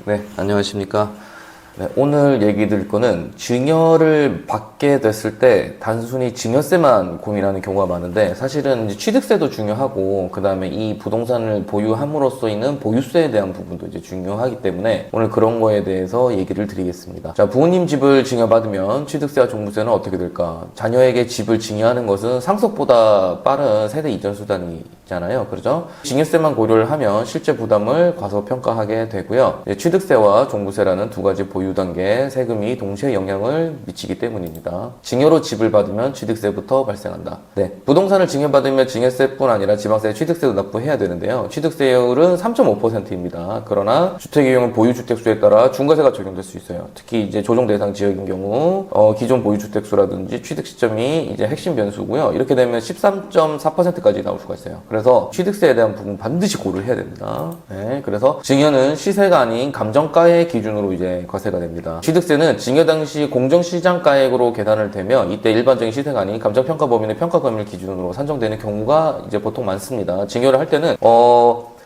네, 안녕하십니까. 네, 오늘 얘기 드릴 거는 증여를 받게 됐을 때 단순히 증여세만 고민하는 경우가 많은데 사실은 이제 취득세도 중요하고 그 다음에 이 부동산을 보유함으로써 있는 보유세에 대한 부분도 이제 중요하기 때문에 오늘 그런 거에 대해서 얘기를 드리겠습니다. 자, 부모님 집을 증여받으면 취득세와 종부세는 어떻게 될까? 자녀에게 집을 증여하는 것은 상속보다 빠른 세대 이전 수단이 잖아요. 그렇죠? 증여세만 고려를 하면 실제 부담을 과소평가하게 되고요. 취득세와 종부세라는 두 가지 보유 단계에 세금이 동시에 영향을 미치기 때문입니다. 증여로 집을 받으면 취득세부터 발생한다. 네, 부동산을 증여받으면 증여세뿐 아니라 지방세, 취득세도 납부해야 되는데요. 취득세율은 3.5%입니다. 그러나 주택이용 보유주택수에 따라 중과세가 적용될 수 있어요. 특히 이제 조정 대상 지역인 경우 기존 보유주택수라든지 취득 시점이 이제 핵심 변수고요. 이렇게 되면 13.4%까지 나올 수가 있어요. 그래서 취득세에 대한 부분 반드시 고려를 해야 됩니다. 네, 그래서 증여는 시세가 아닌 감정가액 기준으로 이제 과세가 됩니다. 취득세는 증여 당시 공정시장가액으로 계산을 되면 이때 일반적인 시세가 아닌 감정평가 범위는 평가금을 기준으로 산정되는 경우가 이제 보통 많습니다. 증여를 할 때는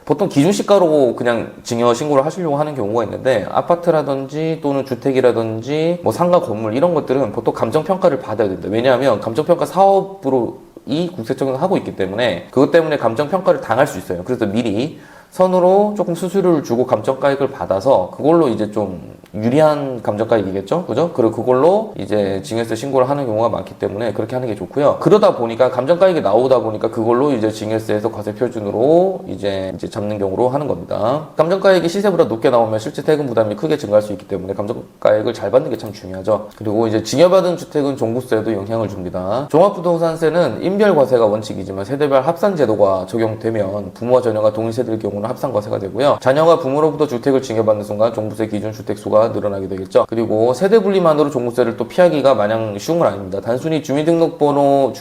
보통 기준시가로 그냥 증여 신고를 하시려고 하는 경우가 있는데 아파트라든지 또는 주택이라든지 뭐 상가 건물 이런 것들은 보통 감정평가를 받아야 된다. 왜냐하면 감정평가 사업으로 이 국세청에서 하고 있기 때문에 그것 때문에 감정평가를 당할 수 있어요. 그래서 미리 선으로 조금 수수료를 주고 감정가액을 받아서 그걸로 이제 좀 유리한 감정가액이겠죠? 그죠? 그리고 그걸로 이제 증여세 신고를 하는 경우가 많기 때문에 그렇게 하는 게 좋고요. 그러다 보니까 감정가액이 나오다 보니까 그걸로 이제 증여세에서 과세 표준으로 이제 잡는 경우로 하는 겁니다. 감정가액이 시세보다 높게 나오면 실제 세금 부담이 크게 증가할 수 있기 때문에 감정가액을 잘 받는 게 참 중요하죠. 그리고 이제 증여받은 주택은 종부세도 영향을 줍니다. 종합부동산세는 인별과세가 원칙이지만 세대별 합산제도가 적용되면 부모와 자녀가 동일세대일 경우는 합산과세가 되고요. 자녀가 부모로부터 주택을 증여받는 순간 종부세 기준 주택수가 늘어나게 되겠죠. 그리고 세대 분리만으로 종부세를 또 피하기가 마냥 쉬운 건 아닙니다. 단순히 주민등록번호,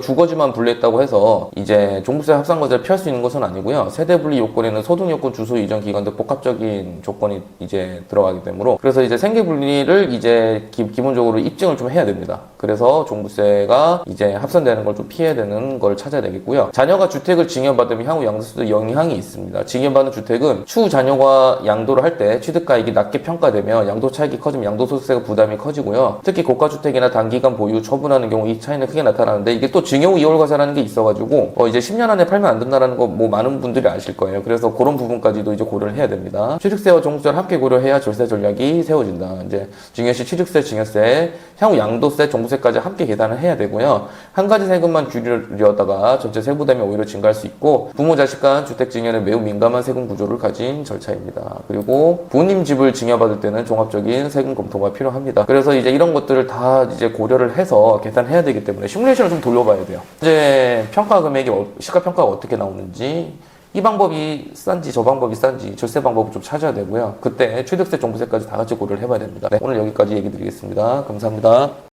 주거지만 분리했다고 해서 이제 종부세 합산과세를 피할 수 있는 것은 아니고요. 세대 분리 요건에는 소득 요건, 주소 이전 기간 등 복합적인 조건이 이제 들어가기 때문에 그래서 이제 생계 분리를 이제 기본적으로 입증을 좀 해야 됩니다. 그래서 종부세가 이제 합산되는 걸 좀 피해야 되는 걸 찾아야 되겠고요. 자녀가 주택을 증여받으면 향후 양도세도 영향이 있습니다. 증여받은 주택은 추후 자녀가 양도를 할 때 취득가액이 낮게 평가되면 양도 차익이 커지면 양도소득세가 부담이 커지고요. 특히 고가주택이나 단기간 보유 처분하는 경우 이 차이는 크게 나타나는데 이게 또 증여 후 2월 과세라는 게 있어가지고 이제 10년 안에 팔면 안 된다는 거 뭐 많은 분들이 아실 거예요. 그래서 그런 부분까지도 이제 고려를 해야 됩니다. 취득세와 종부세를 함께 고려해야 절세 전략이 세워진다. 이제 증여시 취득세, 증여세, 향후 양도세, 종부세까지 함께 계산을 해야 되고요. 한 가지 세금만 줄이려다가 전체 세부담이 오히려 증가할 수 있고 부모 자식 간 주택 증여는 매우 민감한 세금 구조를 가진 절차입니다. 그리고 부모님 집을 증여받을 때는 종합적인 세금 검토가 필요합니다. 그래서 이제 이런 것들을 다 이제 고려를 해서 계산해야 되기 때문에 시뮬레이션을 좀 돌려봐야 돼요. 이제 평가 금액이 시가평가가 어떻게 나오는지 이 방법이 싼지 저 방법이 싼지 절세 방법을 좀 찾아야 되고요. 그때 취득세, 종부세까지 다 같이 고려를 해봐야 됩니다. 네, 오늘 여기까지 얘기 드리겠습니다. 감사합니다.